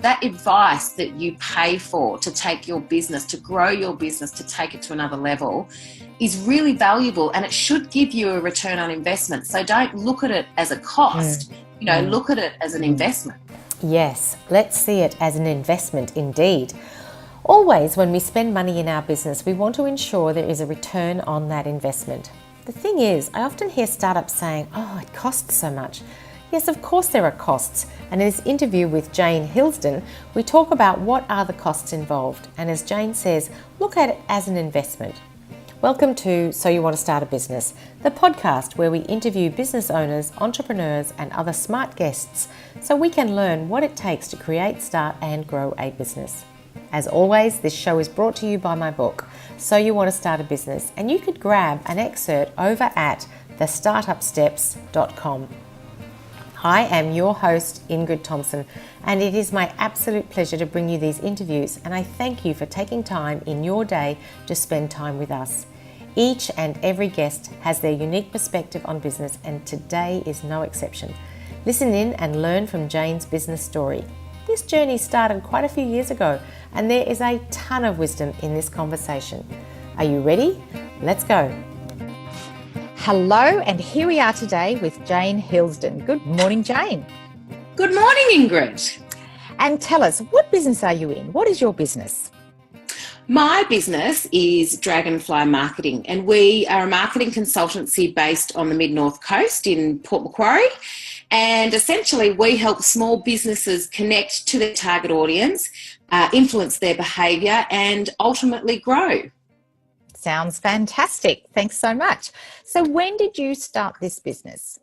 that advice that you pay for to take your business, to grow your business, to take it to another level is really valuable, and it should give you a return on investment. So don't look at it as a cost, look at it as an investment. Yes, let's see it as an investment indeed. Always when we spend money in our business, we want to ensure there is a return on that investment. The thing is, I often hear startups saying, oh, it costs so much. Yes, of course there are costs. And in this interview with Jane Hillsdon, we talk about what are the costs involved. And as Jane says, look at it as an investment. Welcome to So You Want to Start a Business, the podcast where we interview business owners, entrepreneurs and other smart guests so we can learn what it takes to create, start and grow a business. As always, this show is brought to you by my book, So You Want to Start a Business, and you could grab an excerpt over at thestartupsteps.com. I am your host, Ingrid Thompson, and it is my absolute pleasure to bring you these interviews, and I thank you for taking time in your day to spend time with us. Each and every guest has their unique perspective on business, and today is no exception. Listen in and learn from Jane's business story. This journey started quite a few years ago, and there is a ton of wisdom in this conversation. Are you ready? Let's go. Hello, and here we are today with Jane Hillsdon. Good morning, Jane. Good morning, Ingrid. And tell us, what business are you in? What is your business? My business is Dragonfly Marketing, and we are a marketing consultancy based on the Mid-North Coast in Port Macquarie. And essentially, we help small businesses connect to their target audience, influence their behaviour, and ultimately grow. Sounds fantastic. Thanks so much. So when did you start this business?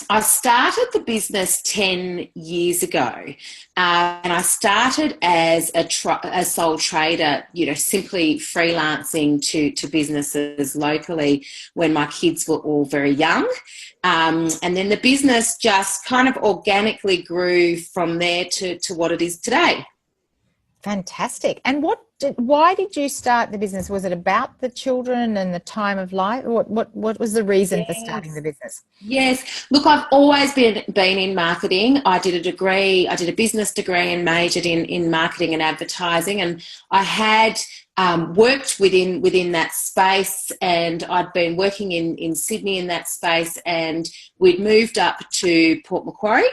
I started the business 10 years ago, and I started as a sole trader, simply freelancing to businesses locally when my kids were all very young. And then the business just kind of organically grew from there to what it is today. Fantastic. And why did you start the business? Was it about the children and the time of life? What was the reason for starting the business? Yes. Look, I've always been in marketing. I did a business degree and majored in marketing and advertising, and I had worked within that space, and I'd been working in Sydney in that space, and we'd moved up to Port Macquarie,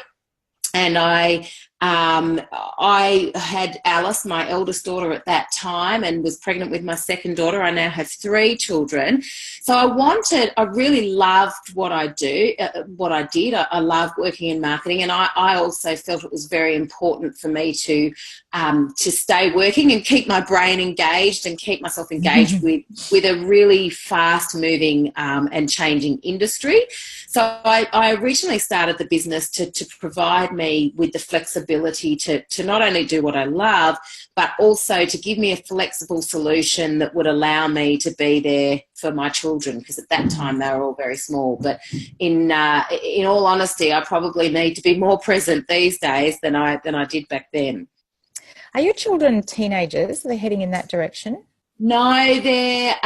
and I had Alice, my eldest daughter at that time, and was pregnant with my second daughter. I now have 3 children. So I really loved what I did. I loved working in marketing, and I also felt it was very important for me to stay working and keep my brain engaged and keep myself engaged with a really fast moving and changing industry. So I originally started the business to provide me with the flexibility to not only do what I love, but also to give me a flexible solution that would allow me to be there for my children, because at that time they were all very small. But in all honesty, I probably need to be more present these days than I did back then. Are your children teenagers? Are they heading in that direction? No, they're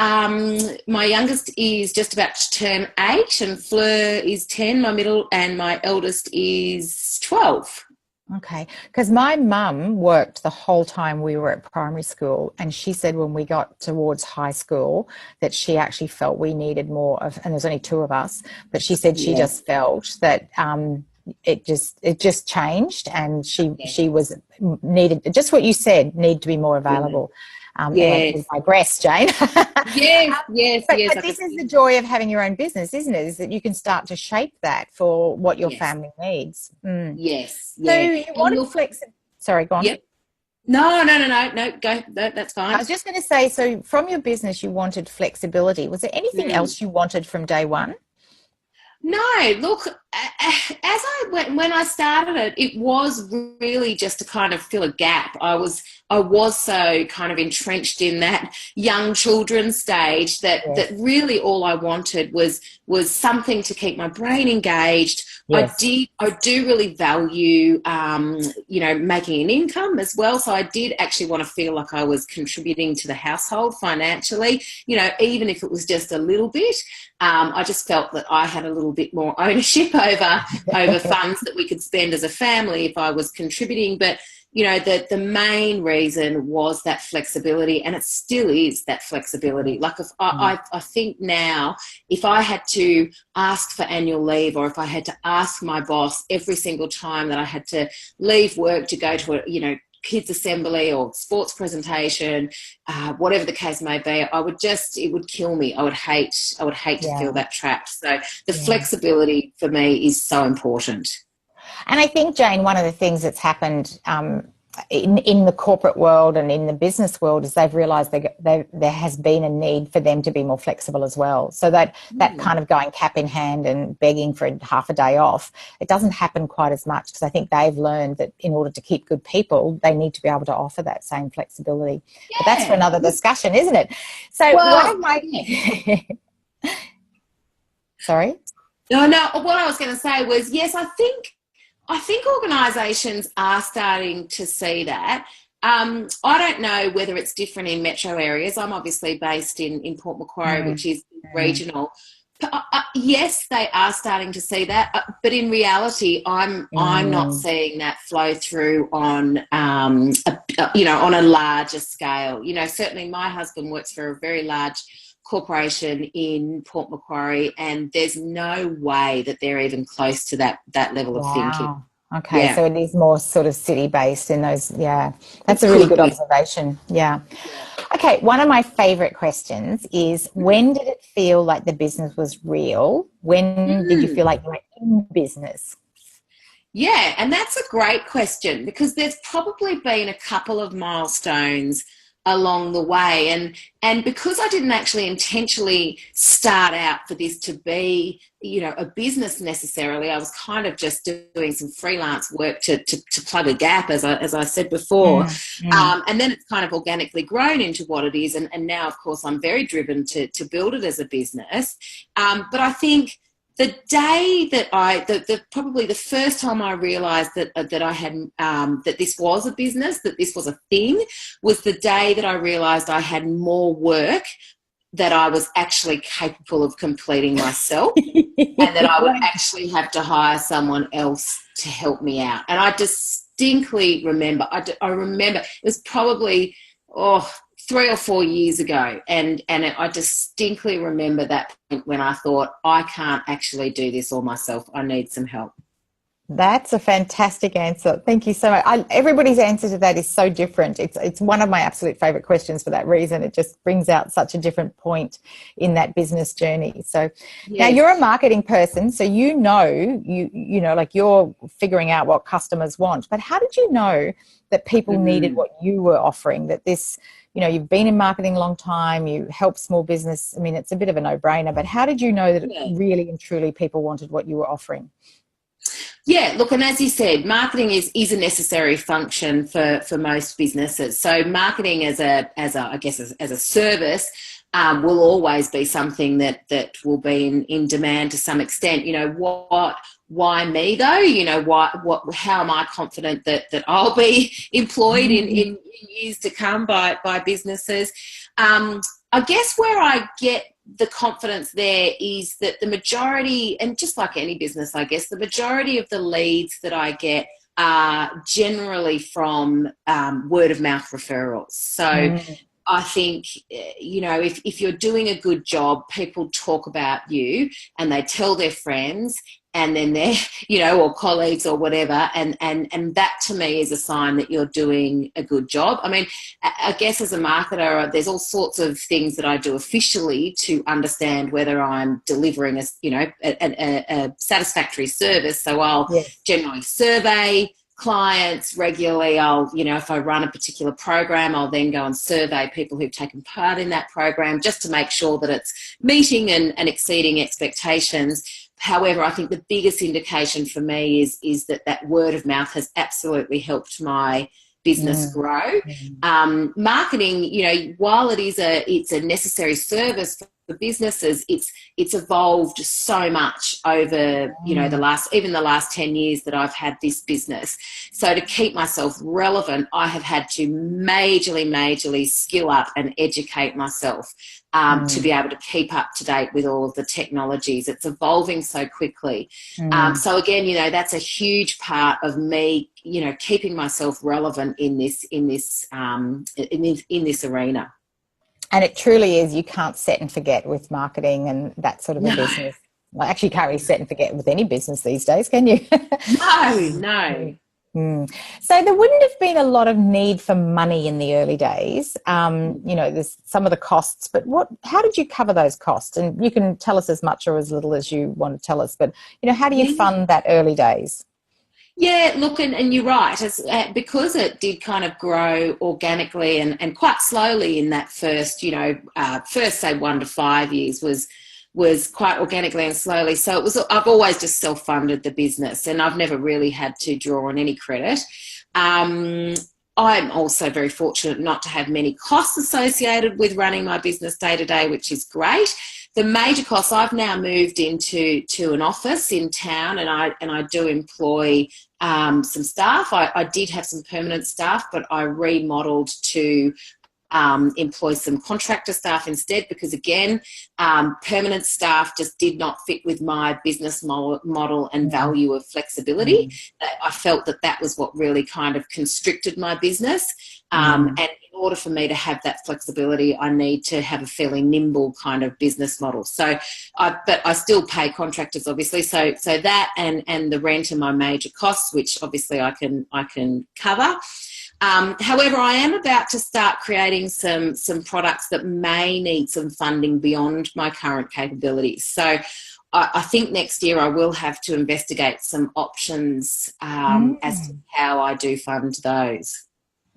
my youngest is just about to turn 8, and Fleur is 10, my middle, and my eldest is 12. Okay, because my mum worked the whole time we were at primary school, and she said when we got towards high school that she actually felt we needed more of, and there's only 2 of us, but she said she just felt that it just changed, and she was needed, just what you said, need to be more available. Yes. I digress, Jane. Yes. But this is the joy of having your own business, isn't it? Is that you can start to shape that for what your family needs. Yes. So you wanted flexibility. Sorry, go on. Yep. No, go. That's fine. I was just going to say, so from your business, you wanted flexibility. Was there anything else you wanted from day one? No, look, when I started it was really just to kind of fill a gap. I was so kind of entrenched in that young children stage that really all I wanted was something to keep my brain engaged. Yes. I do really value, making an income as well. So I did actually want to feel like I was contributing to the household financially, even if it was just a little bit. I just felt that I had a little bit more ownership over funds that we could spend as a family if I was contributing. But, the main reason was that flexibility, and it still is that flexibility. Like if I think now, if I had to ask for annual leave, or if I had to ask my boss every single time that I had to leave work to go to a, kids assembly or sports presentation, whatever the case may be, it would kill me. I would hate to feel that trapped. So the flexibility for me is so important. And I think, Jane, one of the things that's happened in the corporate world and in the business world is they've realised there has been a need for them to be more flexible as well. So that kind of going cap in hand and begging for half a day off, it doesn't happen quite as much, because I think they've learned that in order to keep good people, they need to be able to offer that same flexibility. Yeah. But that's for another discussion, isn't it? So one of my... Sorry? No, what I was going to say was, yes, I think organisations are starting to see that. I don't know whether it's different in metro areas. I'm obviously based in Port Macquarie, which is regional. Yes, they are starting to see that, but in reality, I'm not seeing that flow through on on a larger scale. Certainly my husband works for a very large corporation in Port Macquarie, and there's no way that they're even close to that level of thinking. Okay, so it is more sort of city-based in those, that's a really good observation, Okay, one of my favourite questions is, when did it feel like the business was real? When did you feel like you were in business? Yeah, and that's a great question, because there's probably been a couple of milestones along the way, and because I didn't actually intentionally start out for this to be a business necessarily, I was kind of just doing some freelance work to plug a gap, as I said before. And then it's kind of organically grown into what it is, and now of course I'm very driven to build it as a business. But I think the day that probably the first time I realised that I had that this was a business, that this was a thing, was the day that I realised I had more work that I was actually capable of completing myself, and that I would actually have to hire someone else to help me out. And I distinctly remember, I remember it was probably 3 or 4 years ago, and I distinctly remember that point when I thought, I can't actually do this all myself. I need some help. That's a fantastic answer. Thank you so much. Everybody's answer to that is so different. It's one of my absolute favourite questions for that reason. It just brings out such a different point in that business journey. So now you're a marketing person, so you know, like you're figuring out what customers want. But how did you know that people needed what you were offering? That this, you've been in marketing a long time, you help small business. I mean, it's a bit of a no-brainer, but how did you know that really and truly people wanted what you were offering? Yeah, look, and as you said, marketing is a necessary function for most businesses. So marketing as a service will always be something that will be in demand to some extent. Why me though? How am I confident that I'll be employed in years to come by businesses? I guess where I get the confidence there is that the majority, and just like any business, I guess, the majority of the leads that I get are generally from word of mouth referrals. So I think, if you're doing a good job, people talk about you and they tell their friends, and then they're, or colleagues or whatever, and that to me is a sign that you're doing a good job. I mean, I guess as a marketer, there's all sorts of things that I do officially to understand whether I'm delivering a satisfactory service. So I'll generally survey clients regularly. I'll, if I run a particular program, I'll then go and survey people who've taken part in that program just to make sure that it's meeting and exceeding expectations. However, I think the biggest indication for me is that word of mouth has absolutely helped my business grow. Marketing, while it's a necessary service for businesses, it's evolved so much over, the last 10 years that I've had this business. So to keep myself relevant, I have had to majorly skill up and educate myself to be able to keep up to date with all of the technologies. It's evolving so quickly. So again, that's a huge part of me, keeping myself relevant in this arena. And it truly is, you can't set and forget with marketing and that sort of a business. Well, actually, you can't really set and forget with any business these days, can you? No. So there wouldn't have been a lot of need for money in the early days. There's some of the costs, but how did you cover those costs? And you can tell us as much or as little as you want to tell us, but, how do you fund that early days? Yeah, look, and you're right. Because it did kind of grow organically and quite slowly in that first, say 1 to 5 years was quite organically and slowly. So I've always just self-funded the business, and I've never really had to draw on any credit. I'm also very fortunate not to have many costs associated with running my business day to day, which is great. The major costs, I've now moved into an office in town, and I do employ some staff. I did have some permanent staff, but I remodeled to employ some contractor staff instead, because again, permanent staff just did not fit with my business model and value of flexibility. I felt that was what really kind of constricted my business. And in order for me to have that flexibility, I need to have a fairly nimble kind of business model. So, but I still pay contractors, obviously. So that and the rent are my major costs, which obviously I can cover. However, I am about to start creating some products that may need some funding beyond my current capabilities. So I think next year I will have to investigate some options as to how I do fund those.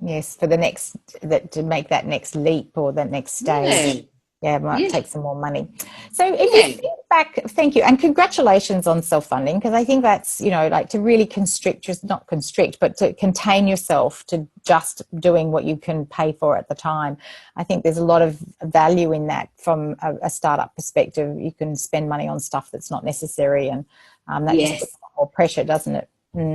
Yes, for to make that next leap or that next stage. Yeah, it might take some more money. So if you think back, thank you, and congratulations on self-funding, because I think that's, to really but to contain yourself to just doing what you can pay for at the time. I think there's a lot of value in that from a startup perspective. You can spend money on stuff that's not necessary, and that just puts more pressure, doesn't it?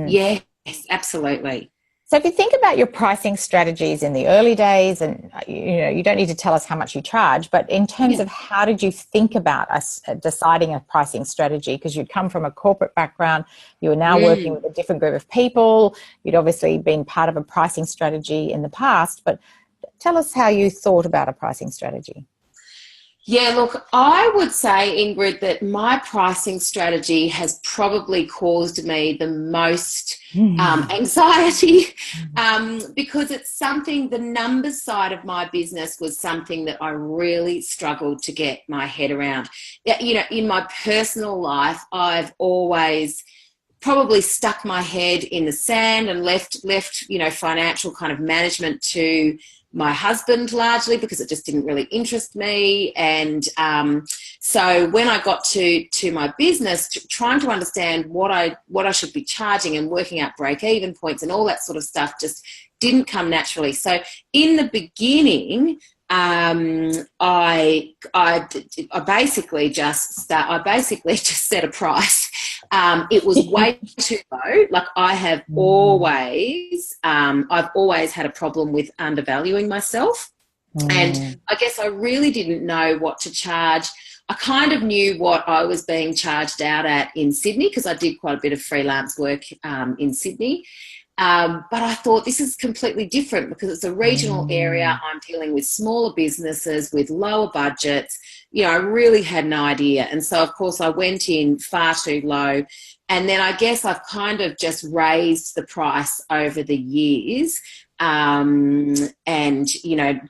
Yes, absolutely. So if you think about your pricing strategies in the early days, and you don't need to tell us how much you charge, but in terms of how did you think about deciding a pricing strategy? Because you'd come from a corporate background, you were now working with a different group of people, you'd obviously been part of a pricing strategy in the past, but tell us how you thought about a pricing strategy. Yeah, look, I would say, Ingrid, that my pricing strategy has probably caused me the most anxiety because it's something, the numbers side of my business was something that I really struggled to get my head around. In my personal life, I've always probably stuck my head in the sand and left financial kind of management to my husband largely, because it just didn't really interest me. And so when I got to my business, trying to understand what I should be charging and working out break-even points and all that sort of stuff just didn't come naturally. So in the beginning, I basically just set a price. It was way too low. Like I've always had a problem with undervaluing myself. And I guess I really didn't know what to charge. I kind of knew what I was being charged out at in Sydney, because I did quite a bit of freelance work in Sydney. But I thought this is completely different because it's a regional area. I'm dealing with smaller businesses with lower budgets. I really had no idea. And so, of course, I went in far too low. And then I guess I've kind of just raised the price over the years and,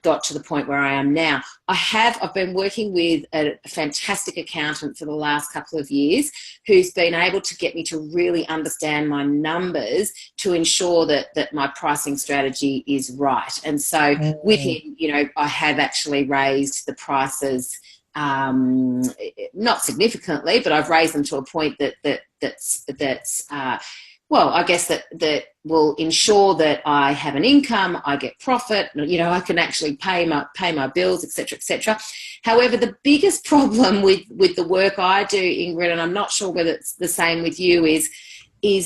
got to the point where I am now. I've been working with a fantastic accountant for the last couple of years who's been able to get me to really understand my numbers to ensure that my pricing strategy is right. And so with him, I have actually raised the prices, not significantly, but I've raised them to a point that's well, I guess that will ensure that I have an income, I get profit, I can actually pay my bills, etc., etc. However, the biggest problem with the work I do, Ingrid, and I'm not sure whether it's the same with you, is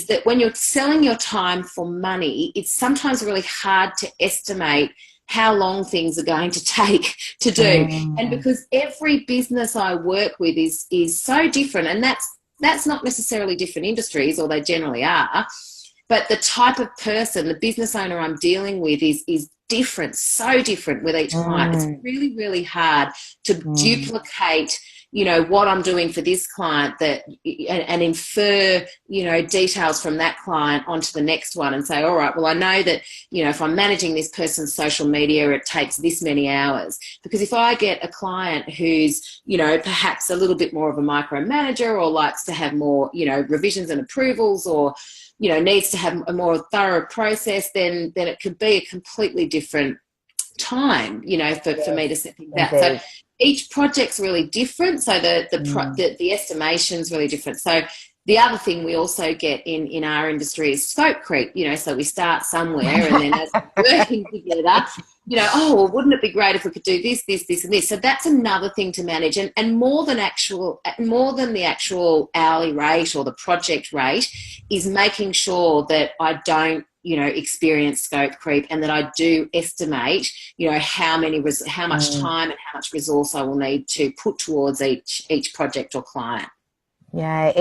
that when you're selling your time for money, it's sometimes really hard to estimate how long things are going to take to do. And because every business I work with is so different, and that's not necessarily different industries, or they generally are, but the type of person, the business owner I'm dealing with is different, so different with each client. It's really, really hard to duplicate, what I'm doing for this client and infer, details from that client onto the next one and say, all right, well, I know that, if I'm managing this person's social media, it takes this many hours. Because if I get a client who's, perhaps a little bit more of a micromanager, or likes to have more, revisions and approvals, or, needs to have a more thorough process, then it could be a completely different time, for me to set things out. So each project's really different. So the estimation's really different. So the other thing we also get in our industry is scope creep, so we start somewhere, and then as we're working together, well, wouldn't it be great if we could do this, this, this, and this? So that's another thing to manage. And more than the actual hourly rate or the project rate is making sure that I don't, experience scope creep, and that I do estimate, how much time and how much resource I will need to put towards each project or client. Yeah,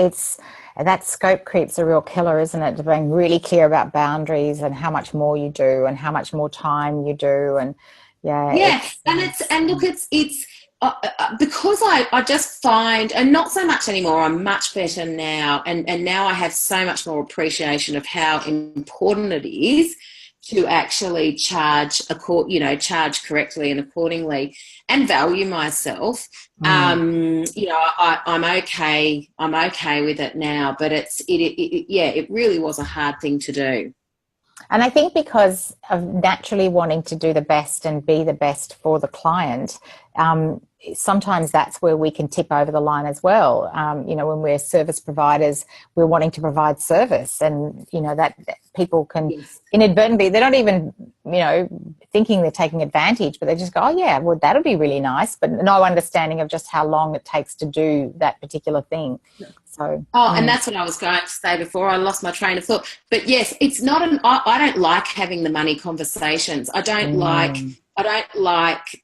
that scope creep's a real killer, isn't it? Being really clear about boundaries and how much more you do and how much more time you do, and it's because I just find, and not so much anymore, I'm much better now, and now I have so much more appreciation of how important it is to actually charge correctly and accordingly, and value myself. I'm okay with it now, but it really was a hard thing to do. And I think because of naturally wanting to do the best and be the best for the client, sometimes that's where we can tip over the line as well. When we're service providers, we're wanting to provide service, and, that people can inadvertently, they're not even, thinking they're taking advantage, but they just go, oh yeah, well, that'll be really nice, but no understanding of just how long it takes to do that particular thing. So, and that's what I was going to say before I lost my train of thought. But yes, it's not I don't like having the money conversations. I don't like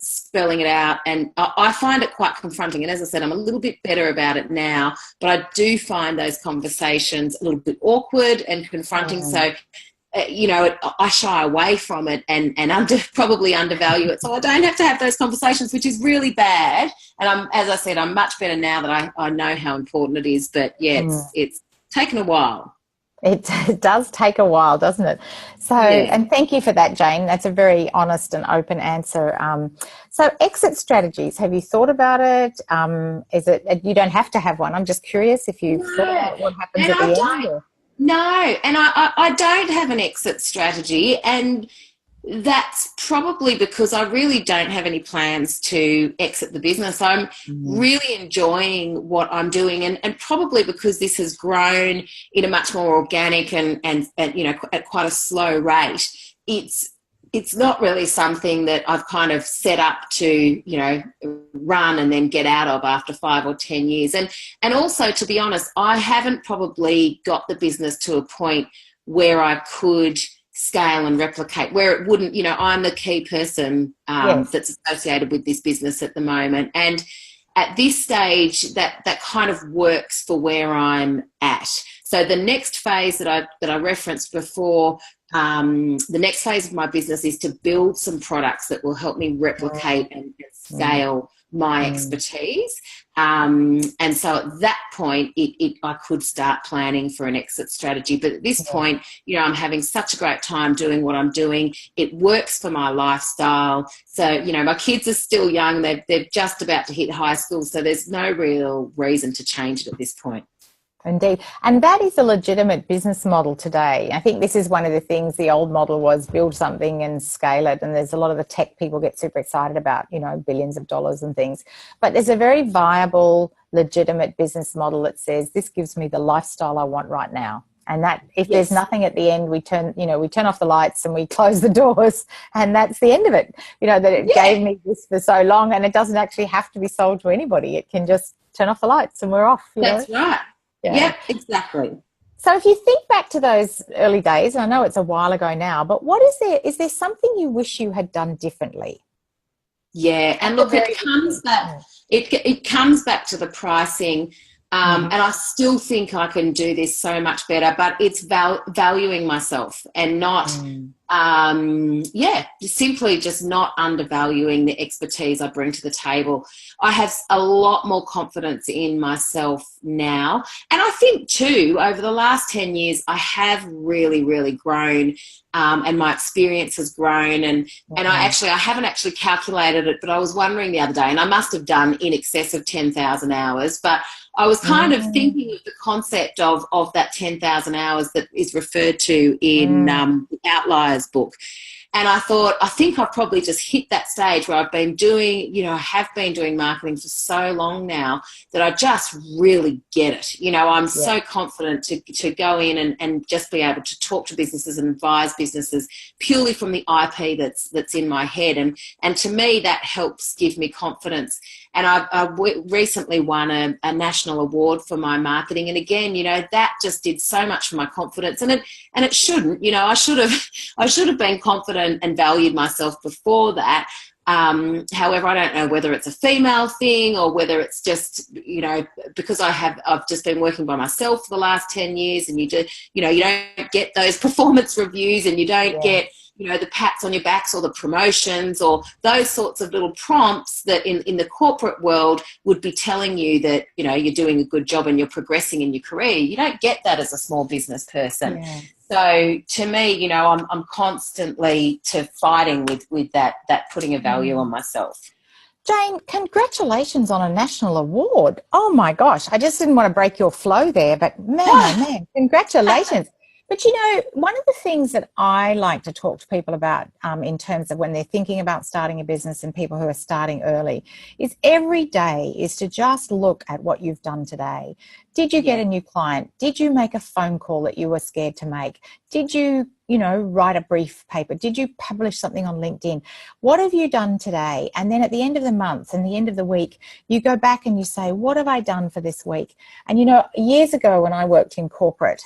spelling it out, and I find it quite confronting. And as I said, I'm a little bit better about it now, but I do find those conversations a little bit awkward and confronting. So, I shy away from it and probably undervalue it. So I don't have to have those conversations, which is really bad. And as I said, I'm much better now that I know how important it is. But it's taken a while. It does take a while, doesn't it? So, and thank you for that, Jane. That's a very honest and open answer. So exit strategies, have you thought about it? Is it, you don't have to have one. I'm just curious if you've thought about what happens at the end. Or? No, and I don't have an exit strategy, and that's probably because I really don't have any plans to exit the business. I'm really enjoying what I'm doing, and probably because this has grown in a much more organic and at quite a slow rate, it's not really something that I've kind of set up to, run and then get out of after 5 or 10 years. And also, to be honest, I haven't probably got the business to a point where I could scale and replicate, where it wouldn't, I'm the key person that's associated with this business at the moment. And at this stage, that kind of works for where I'm at. So the next phase that I referenced before, the next phase of my business is to build some products that will help me replicate and scale my expertise. And so at that point, I could start planning for an exit strategy. But at this point, I'm having such a great time doing what I'm doing. It works for my lifestyle. So, my kids are still young. They're just about to hit high school. So there's no real reason to change it at this point. Indeed. And that is a legitimate business model today. I think this is one of the things. The old model was build something and scale it. And there's a lot of the tech people get super excited about, billions of dollars and things. But there's a very viable, legitimate business model that says this gives me the lifestyle I want right now. And that if there's nothing at the end, we turn off the lights and we close the doors, and that's the end of it. That it gave me this for so long, and it doesn't actually have to be sold to anybody. It can just turn off the lights and we're off. That's right. Yeah, exactly. So if you think back to those early days, and I know it's a while ago now, but is there something you wish you had done differently? Yeah, and look, it comes back to the pricing. And I still think I can do this so much better, but it's valuing myself and not, simply just not undervaluing the expertise I bring to the table. I have a lot more confidence in myself now. And I think too, over the last 10 years, I have really, really grown, and my experience has grown. And I haven't actually calculated it, but I was wondering the other day, and I must have done in excess of 10,000 hours, but I was kind of thinking of the concept of that 10,000 hours that is referred to in the Outliers book. And I thought, I think I've probably just hit that stage where I've been doing, I have been doing marketing for so long now that I just really get it. I'm so confident to go in and just be able to talk to businesses and advise businesses purely from the IP that's in my head. And to me, that helps give me confidence. And I recently won a national award for my marketing. And again, that just did so much for my confidence. And it shouldn't, I should have been confident and valued myself before that. However, I don't know whether it's a female thing or whether it's just, because I've just been working by myself for the last 10 years, and you don't get those performance reviews, and you don't get, the pats on your backs or the promotions or those sorts of little prompts that in the corporate world would be telling you that, you're doing a good job and you're progressing in your career. You don't get that as a small business person. Yeah. So to me, I'm constantly fighting with that putting a value on myself. Jane, congratulations on a national award. Oh my gosh, I just didn't want to break your flow there, but man, congratulations. But one of the things that I like to talk to people about in terms of when they're thinking about starting a business and people who are starting early is every day is to just look at what you've done today. Did you get a new client? Did you make a phone call that you were scared to make? Did you, write a brief paper? Did you publish something on LinkedIn? What have you done today? And then at the end of the month and the end of the week, you go back and you say, what have I done for this week? And, years ago when I worked in corporate,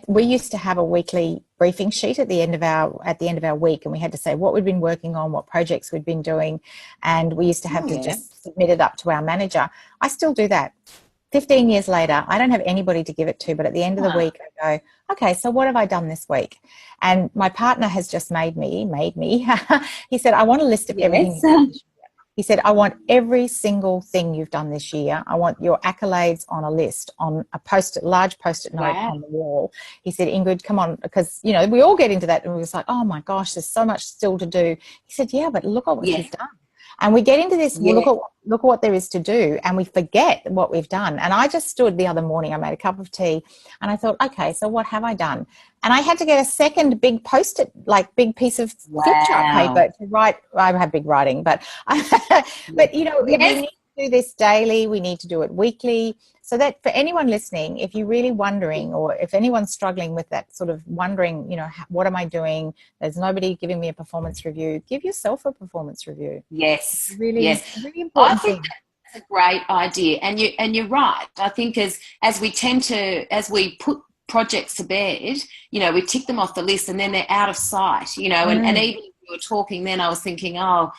we used to have a weekly briefing sheet at the end of our week, and we had to say what we'd been working on, what projects we'd been doing, and we used to have to just submit it up to our manager. I still do that. 15 years later, I don't have anybody to give it to, but at the end of the week, I go, okay, so what have I done this week? And my partner has just made me. He said, I want a list of everything. He said, I want every single thing you've done this year. I want your accolades on a list, on a large post-it note on the wall. He said, Ingrid, come on, because, we all get into that. And we was like, oh, my gosh, there's so much still to do. He said, yeah, but look at what you've done. And we get into this, look at what there is to do, and we forget what we've done. And I just stood the other morning, I made a cup of tea, and I thought, okay, so what have I done? And I had to get a second big post-it, big piece of flip chart paper to write. I have big writing, but we need to do this daily. We need to do it weekly. So that for anyone listening, if you're really wondering, or if anyone's struggling with that sort of wondering, what am I doing? There's nobody giving me a performance review. Give yourself a performance review. Yes. Really important. I think that's a great idea. And you're right. I think as we put projects to bed, we tick them off the list and then they're out of sight, and even if you were talking then, I was thinking, oh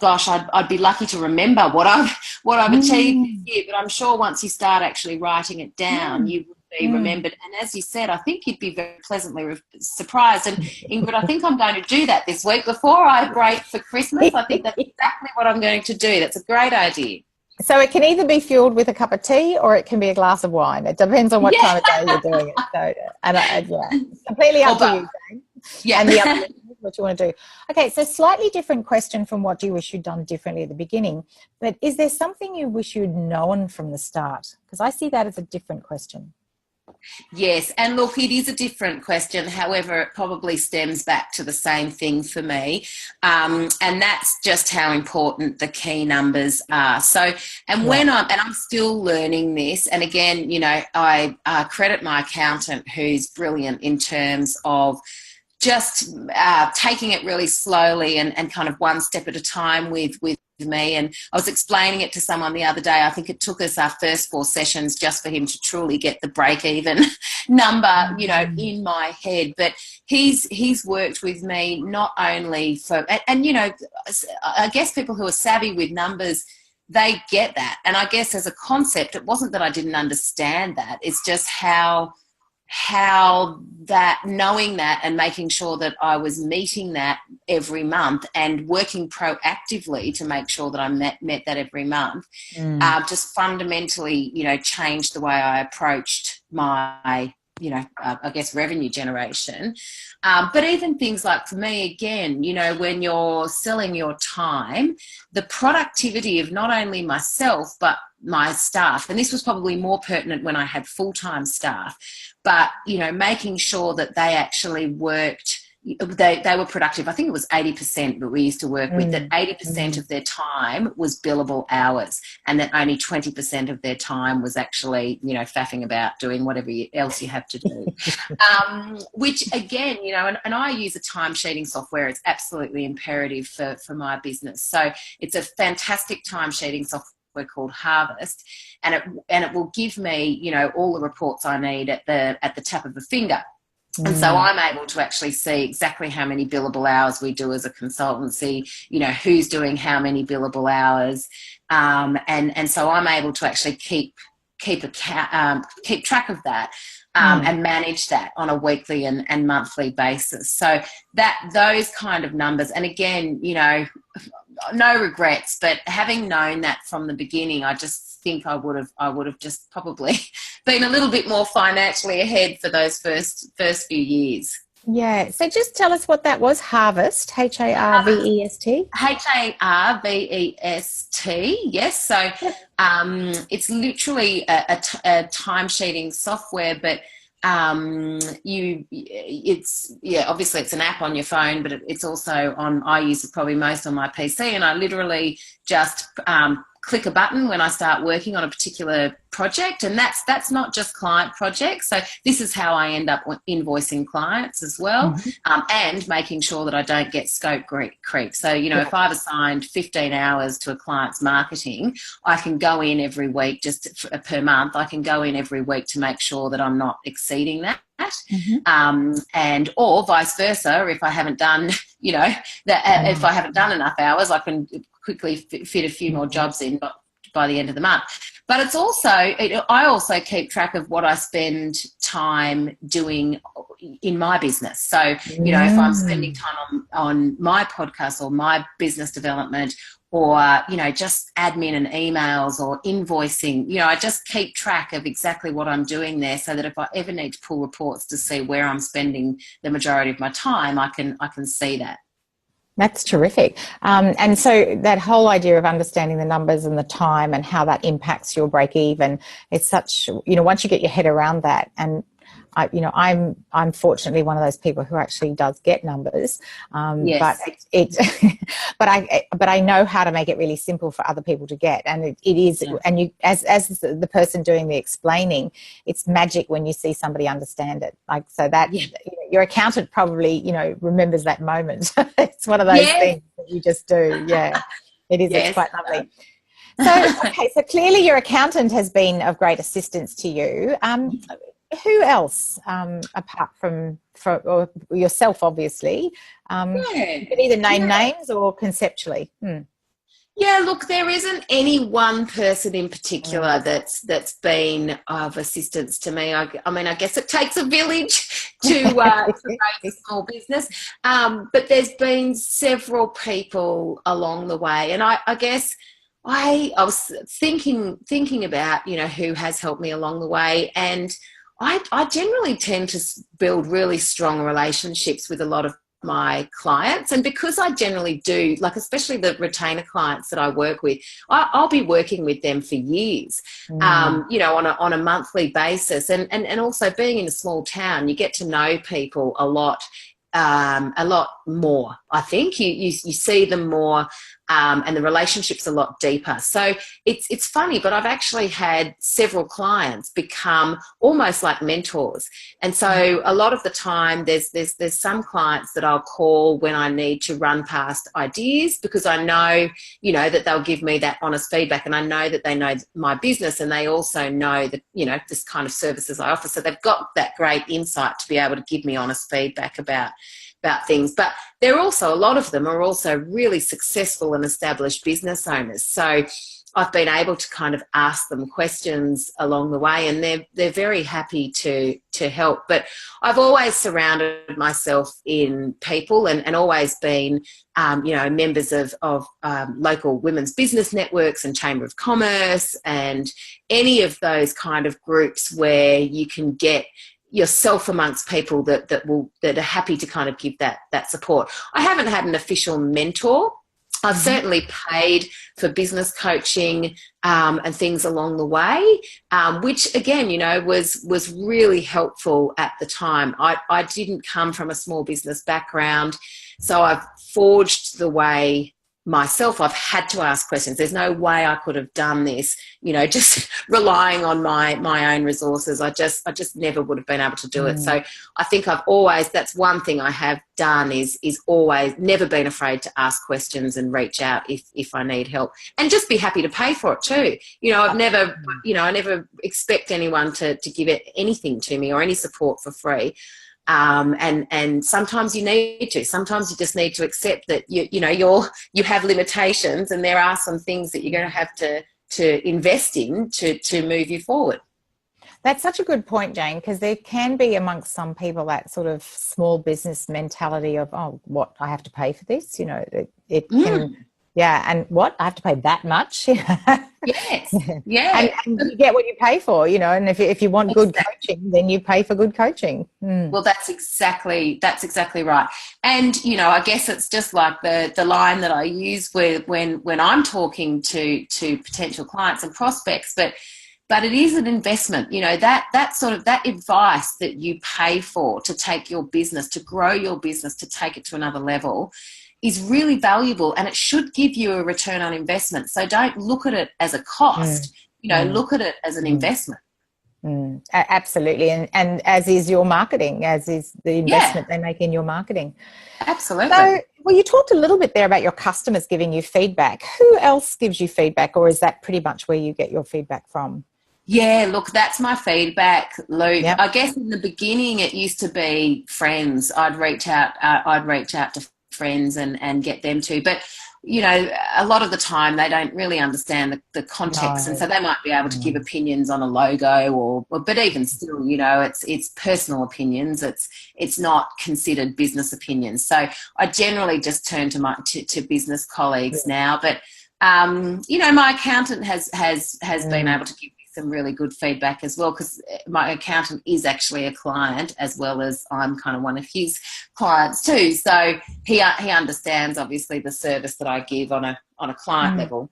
gosh, I'd be lucky to remember what I've achieved this year. But I'm sure once you start actually writing it down, you will be remembered. And as you said, I think you'd be very pleasantly surprised. And Ingrid, I think I'm going to do that this week before I break for Christmas. I think that's exactly what I'm going to do. That's a great idea. So it can either be fueled with a cup of tea or it can be a glass of wine. It depends on what time of day you're doing it. So, it's completely up to you, Jane. Yeah. And the other what you want to do. Okay, so slightly different question from what you wish you'd done differently at the beginning. But is there something you wish you'd known from the start? Because I see that as a different question. Yes, and look, it is a different question. However, it probably stems back to the same thing for me, and that's just how important the key numbers are. So, and when I'm still learning this, and again, you know, I credit my accountant, who's brilliant in terms of just taking it really slowly and kind of one step at a time with me. And I was explaining it to someone the other day. I think it took us our first 4 sessions just for him to truly get the break even number, you know, in my head. But he's worked with me not only for, and you know, I guess people who are savvy with numbers, they get that. And I guess as a concept, it wasn't that I didn't understand that. It's just how that, knowing that and making sure that I was meeting that every month and working proactively to make sure that I met that every month, just fundamentally, you know, changed the way I approached my, you know, I guess revenue generation. But even things like, for me, again, you know, when you're selling your time, the productivity of not only myself, but my staff, and this was probably more pertinent when I had full-time staff, but, you know, making sure that they actually worked, they were productive. I think it was 80% that we used to work with, that 80% of their time was billable hours, and that only 20% of their time was actually, you know, faffing about doing whatever else you have to do. Which again, you know, and I use a timesheeting software. It's absolutely imperative for my business. So it's a fantastic timesheeting software called Harvest, and it will give me, you know, all the reports I need at the tap of a finger. And so I'm able to actually see exactly how many billable hours we do as a consultancy, you know, who's doing how many billable hours. And so I'm able to actually keep track of that, and manage that on a weekly and monthly basis. So those kind of numbers, and again, you know, no regrets, but having known that from the beginning, I just think I would have just probably been a little bit more financially ahead for those first few years. Yeah. So just tell us what that was. Harvest, Harvest. Harvest. Yes. So it's literally a timesheeting software, but obviously it's an app on your phone, but it's also I use it probably most on my PC, and I literally just click a button when I start working on a particular project, and that's not just client projects. So this is how I end up invoicing clients as well, and making sure that I don't get scope creep. So, you know, if I've assigned 15 hours to a client's marketing, I can go in every week, just per month, I can go in every week to make sure that I'm not exceeding that. And or vice versa, if I haven't done, you know, if I haven't done enough hours, I can quickly fit a few more jobs in by the end of the month. But it's also, I also keep track of what I spend time doing in my business. So, you know, if I'm spending time on my podcast or my business development, or, you know, just admin and emails or invoicing, you know, I just keep track of exactly what I'm doing there, so that if I ever need to pull reports to see where I'm spending the majority of my time, I can see that. That's terrific. And so that whole idea of understanding the numbers and the time and how that impacts your break even, it's such, you know, once you get your head around that, and I'm fortunately one of those people who actually does get numbers, yes. but I know how to make it really simple for other people to get, and it is, and you, as the person doing the explaining, it's magic when you see somebody understand it. Like, so that you know, your accountant probably, you know, remembers that moment. It's one of those things that you just do. Yeah, it is. Yes. It's quite lovely. So, okay, so clearly your accountant has been of great assistance to you. Who else, apart from or yourself, obviously? You can either name names or conceptually. Yeah, look, there isn't any one person in particular that's been of assistance to me. I mean, I guess it takes a village to raise a small business, but there's been several people along the way, and I guess I was thinking about, you know, who has helped me along the way, and I generally tend to build really strong relationships with a lot of my clients. And because I generally do, like especially the retainer clients that I work with, I'll be working with them for years, you know, on a monthly basis. And also being in a small town, you get to know people a lot more. I think you see them more, and the relationship's a lot deeper. So it's funny, but I've actually had several clients become almost like mentors. And so a lot of the time there's some clients that I'll call when I need to run past ideas, because I know, you know, that they'll give me that honest feedback, and I know that they know my business, and they also know that, you know, this kind of services I offer. So they've got that great insight to be able to give me honest feedback about things. But they're also, a lot of them are also really successful and established business owners. So I've been able to kind of ask them questions along the way, and they're very happy to help. But I've always surrounded myself in people, and always been, you know, members of local women's business networks and Chamber of Commerce, and any of those kind of groups where you can get yourself amongst people that are happy to kind of give that support. I haven't had an official mentor. I've certainly paid for business coaching and things along the way, which again, you know, was really helpful at the time. I didn't come from a small business background, so I've forged the way myself. I've had to ask questions. There's no way I could have done this, you know, just relying on my own resources. I just never would have been able to do it. So I think I've always, that's one thing I have done, is always never been afraid to ask questions and reach out if I need help, and just be happy to pay for it too. You know, I've never, you know, I never expect anyone to give it anything to me or any support for free. And sometimes you need to. Sometimes you just need to accept that you have limitations, and there are some things that you're going to have to invest in to move you forward. That's such a good point, Jane, because there can be amongst some people that sort of small business mentality of, oh, what, I have to pay for this? You know, it can. Yeah, and what? I have to pay that much? Yes, yeah. And you get what you pay for, you know, and if you want good coaching, then you pay for good coaching. Well, that's exactly right. And, you know, I guess it's just like the line that I use when I'm talking to potential clients and prospects, but it is an investment, you know, that sort of, that advice that you pay for to take your business, to grow your business, to take it to another level, is really valuable, and it should give you a return on investment. So don't look at it as a cost, you know, look at it as an investment. Absolutely. And as is your marketing, as is the investment they make in your marketing. Absolutely. So, well, you talked a little bit there about your customers giving you feedback. Who else gives you feedback, or is that pretty much where you get your feedback from? Yeah, look, that's my feedback, Luke. Yep. I guess in the beginning it used to be friends. I'd reach out to friends and get them to, but you know, a lot of the time they don't really understand the context, and so they might be able to give opinions on a logo, but even still, you know, it's personal opinions. It's not considered business opinions. So I generally just turn to business colleagues now. But you know, my accountant has been able to give me some really good feedback as well, because my accountant is actually a client as well as I'm kind of one of his clients too. So he understands obviously the service that I give on a client level.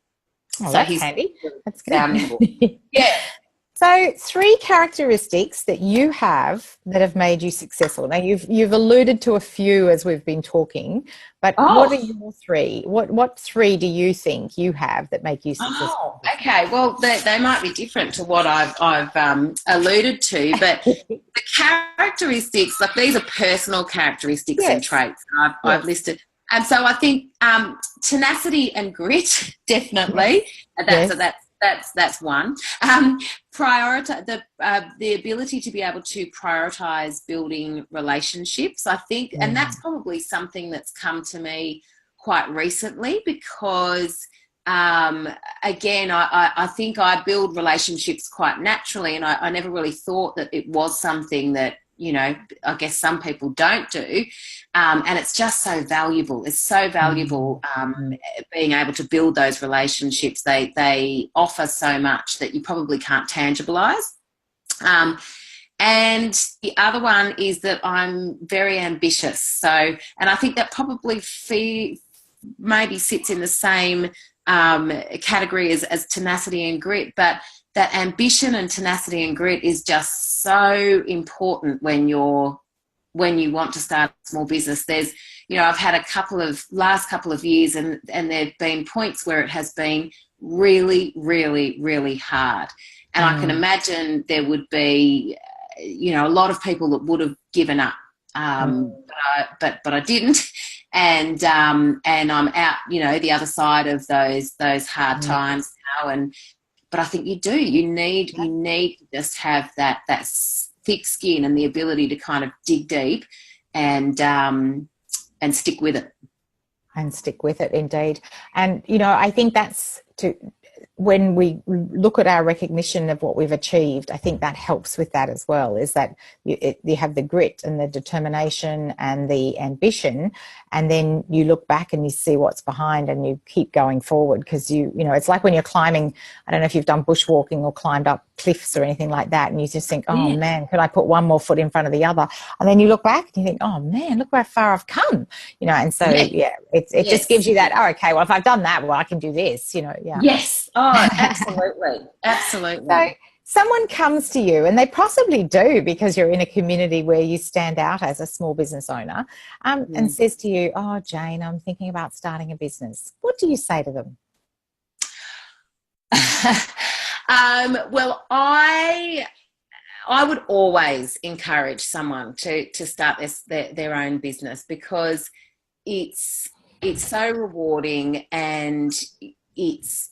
Oh, so that's he's handy. That's good. Yeah. So 3 characteristics that you have that have made you successful. Now you've alluded to a few as we've been talking, but what are your 3? What 3 do you think you have that make you successful? Oh, okay. Well, they might be different to what I've alluded to, but the characteristics, like these are personal characteristics and traits that I've listed. And so I think tenacity and grit, definitely. That's one. Prioritize the ability to be able to prioritize building relationships, I think, and that's probably something that's come to me quite recently, because again, I think I build relationships quite naturally, and I never really thought that it was something that, you know, I guess some people don't do. And it's just so valuable. It's so valuable being able to build those relationships. They offer so much that you probably can't tangibilize. And the other one is that I'm very ambitious. So, and I think that probably maybe sits in the same category as tenacity and grit, but that ambition and tenacity and grit is just so important when you want to start a small business. There's, I've had last couple of years and there have been points where it has been really, really, really hard. And I can imagine there would be, a lot of people that would have given up, but I didn't. And I'm out, the other side of those hard times now. But I think you need to just have that thick skin and the ability to kind of dig deep and stick with it. And stick with it, indeed. And, I think that's when we look at our recognition of what we've achieved, I think that helps with that as well, is that you have the grit and the determination and the ambition, and then you look back and you see what's behind and you keep going forward, because it's like when you're climbing, I don't know if you've done bushwalking or climbed up cliffs or anything like that, and you just think, oh man, could I put one more foot in front of the other? And then you look back and you think, oh man, look how far I've come, and so it just gives you that, oh, okay, well, if I've done that, well, I can do this, Yes. Oh, absolutely. Absolutely. So someone comes to you, and they possibly do because you're in a community where you stand out as a small business owner, and says to you, oh, Jane, I'm thinking about starting a business. What do you say to them? Well, I would always encourage someone to start their own business, because it's so rewarding, and it's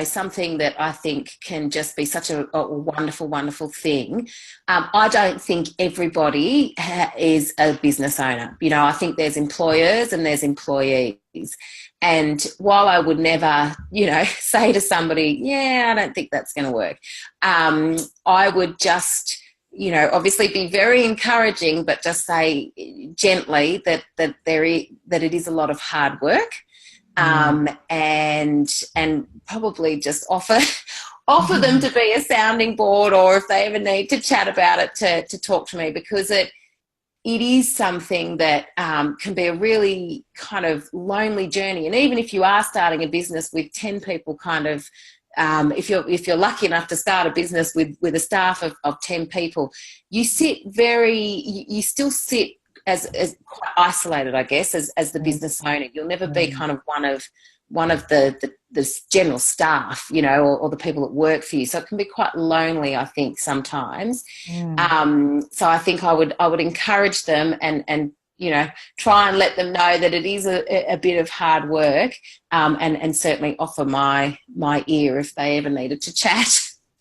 something that I think can just be such a wonderful, wonderful thing. I don't think everybody is a business owner. I think there's employers and there's employees. And while I would never, say to somebody, I don't think that's going to work, I would just, obviously be very encouraging, but just say gently that it is a lot of hard work. And probably just offer them to be a sounding board, or if they ever need to chat about it, to talk to me, because it is something that can be a really kind of lonely journey. And even if you are starting a business with 10 people, kind of, if you're lucky enough to start a business with a staff of 10 people, you still sit as quite isolated, I guess, as the business owner. You'll never be kind of one of the general staff, or the people that work for you. So it can be quite lonely, I think, sometimes. So I think I would encourage them and try and let them know that it is a bit of hard work, and certainly offer my ear if they ever needed to chat.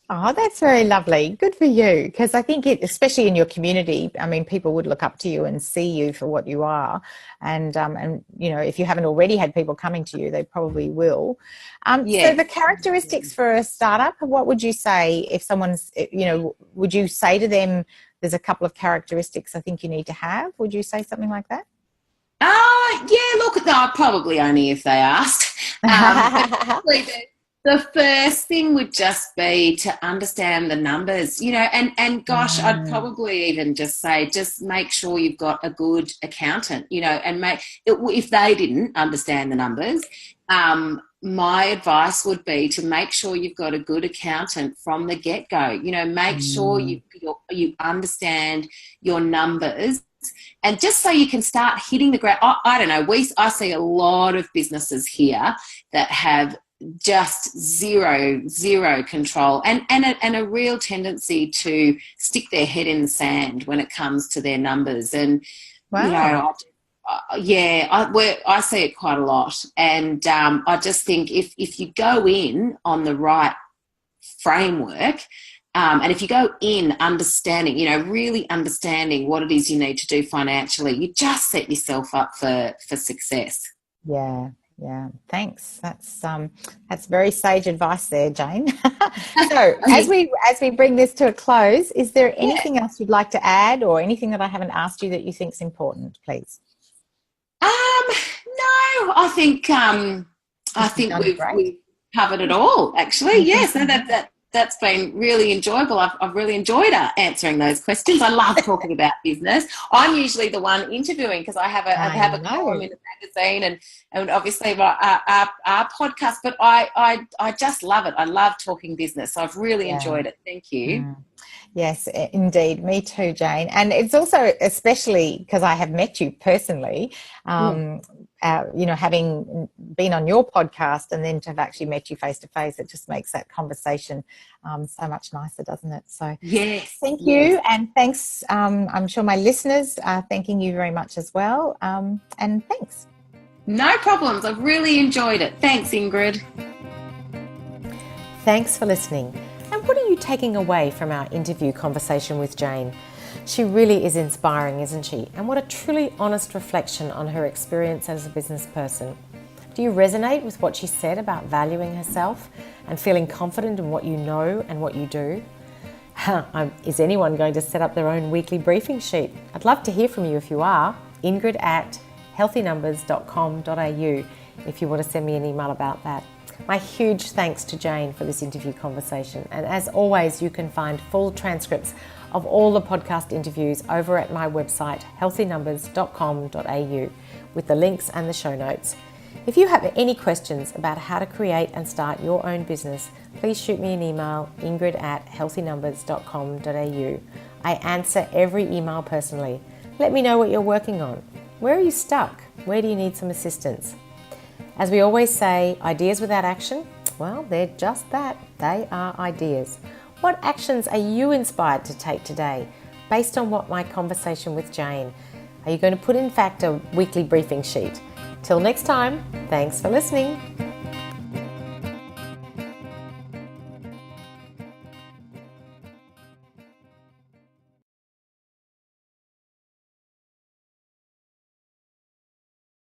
Oh, that's very lovely. Good for you. Because I think especially in your community, I mean, people would look up to you and see you for what you are. And if you haven't already had people coming to you, they probably will. So the characteristics for a startup, what would you say if someone's, would you say to them, there's a couple of characteristics I think you need to have? Would you say something like that? Look, no, probably only if they asked. The first thing would just be to understand the numbers, and gosh, I'd probably even just say, just make sure you've got a good accountant, and if they didn't understand the numbers, my advice would be to make sure you've got a good accountant from the get-go. Make sure you understand your numbers. And just so you can start hitting the ground, I don't know, I see a lot of businesses here that have just zero control and a real tendency to stick their head in the sand when it comes to their numbers. And I see it quite a lot. And I just think if you go in on the right framework, and if you go in understanding, really understanding what it is you need to do financially, you just set yourself up for success. Yeah, thanks. That's very sage advice there, Jane. So as we bring this to a close, is there anything else you'd like to add, or anything that I haven't asked you that you think's important, please? No, I think we've covered it all, actually. Yes, no, that's been really enjoyable. I've really enjoyed answering those questions. I love talking about business. I'm usually the one interviewing because I have a column in a magazine and obviously our podcast. But I just love it. I love talking business. So I've really enjoyed it. Thank you. Yes, indeed. Me too, Jane. And it's also, especially because I have met you personally, having been on your podcast and then to have actually met you face to face, it just makes that conversation so much nicer, doesn't it? So yes, thank you. And thanks. I'm sure my listeners are thanking you very much as well. And thanks. No problems. I've really enjoyed it. Thanks, Ingrid. Thanks for listening. And what are you taking away from our interview conversation with Jane? She really is inspiring, isn't she? And what a truly honest reflection on her experience as a business person. Do you resonate with what she said about valuing herself and feeling confident in what you know and what you do? Is anyone going to set up their own weekly briefing sheet? I'd love to hear from you if you are. Ingrid@healthynumbers.com.au if you want to send me an email about that. My huge thanks to Jane for this interview conversation. And as always, you can find full transcripts of all the podcast interviews over at my website, healthynumbers.com.au, with the links and the show notes. If you have any questions about how to create and start your own business, please shoot me an email, ingrid@healthynumbers.com.au. I answer every email personally. Let me know what you're working on. Where are you stuck? Where do you need some assistance? As we always say, ideas without action, well, they're just that. They are ideas. What actions are you inspired to take today based on what my conversation with Jane? Are you going to put in fact a weekly briefing sheet? Till next time, thanks for listening.